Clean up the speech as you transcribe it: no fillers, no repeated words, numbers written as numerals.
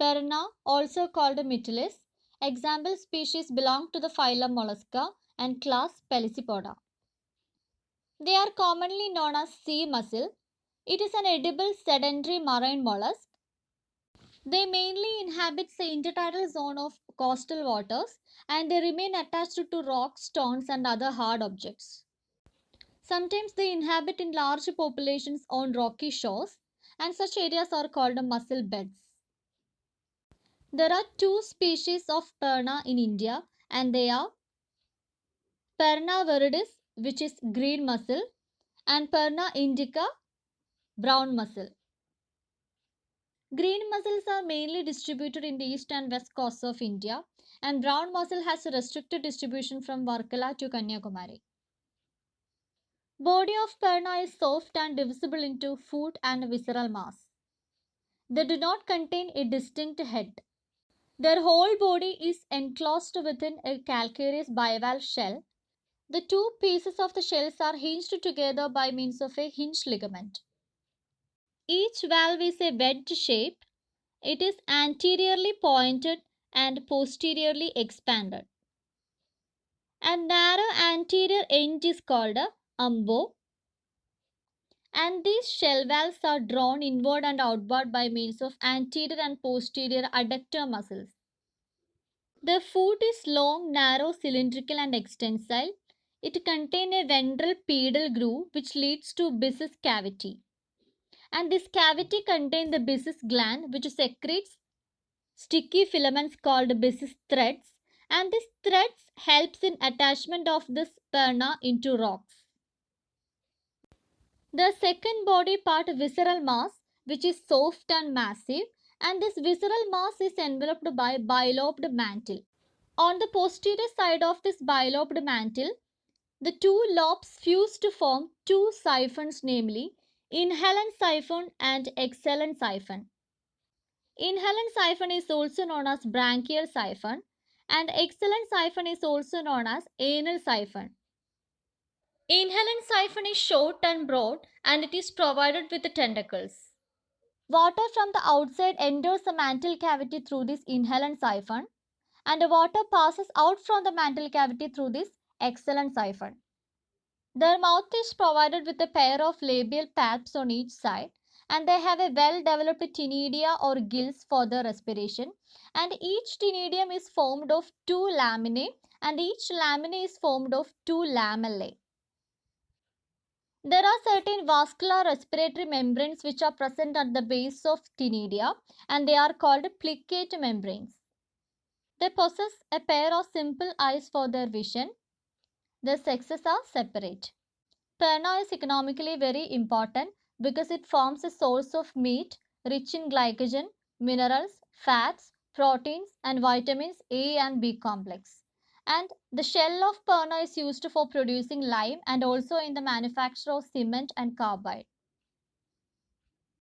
Perna, also called Mytilus. Example species belong to the phylum Mollusca and class Pelecypoda. They are commonly known as sea mussel. It is an edible sedentary marine mollusk. They mainly inhabit the intertidal zone of coastal waters and they remain attached to rocks, stones, and other hard objects. Sometimes they inhabit in large populations on rocky shores, and such areas are called mussel beds. There are two species of Perna in India, and they are Perna viridis, which is green mussel, and Perna indica, brown mussel. Green mussels are mainly distributed in the east and west coasts of India, and brown mussel has a restricted distribution from Varkala to Kanyakumari. Body of Perna is soft and divisible into foot and visceral mass. They do not contain a distinct head. Their whole body is enclosed within a calcareous bivalve shell. The two pieces of the shells are hinged together by means of a hinge ligament. Each valve is a wedge shape. It is anteriorly pointed and posteriorly expanded. A narrow anterior end is called a umbo, and these shell valves are drawn inward and outward by means of anterior and posterior adductor muscles. The foot is long, narrow, cylindrical, and extensile. It contains a ventral pedal groove which leads to byssus cavity. And this cavity contains the byssus gland which secretes sticky filaments called byssus threads. And these threads helps in attachment of this perna into rocks. The second body part visceral mass which is soft and massive, and this visceral mass is enveloped by bilobed mantle. On the posterior side of this bilobed mantle, the two lobes fuse to form two siphons, namely inhalant siphon and exhalant siphon. Inhalant siphon is also known as branchial siphon, and exhalant siphon is also known as anal siphon. Inhalant siphon is short and broad and it is provided with the tentacles. Water from the outside enters the mantle cavity through this inhalant siphon, and the water passes out from the mantle cavity through this exhalant siphon. Their mouth is provided with a pair of labial paths on each side, and they have a well developed ctenidia or gills for their respiration, and each ctenidium is formed of two laminae and each laminae is formed of two lamellae. There are certain vascular respiratory membranes which are present at the base of ctenidia, and they are called plicate membranes. They possess a pair of simple eyes for their vision. Their sexes are separate. Perna is economically very important because it forms a source of meat rich in glycogen, minerals, fats, proteins, and vitamins A and B complex. And the shell of Perna is used for producing lime and also in the manufacture of cement and carbide.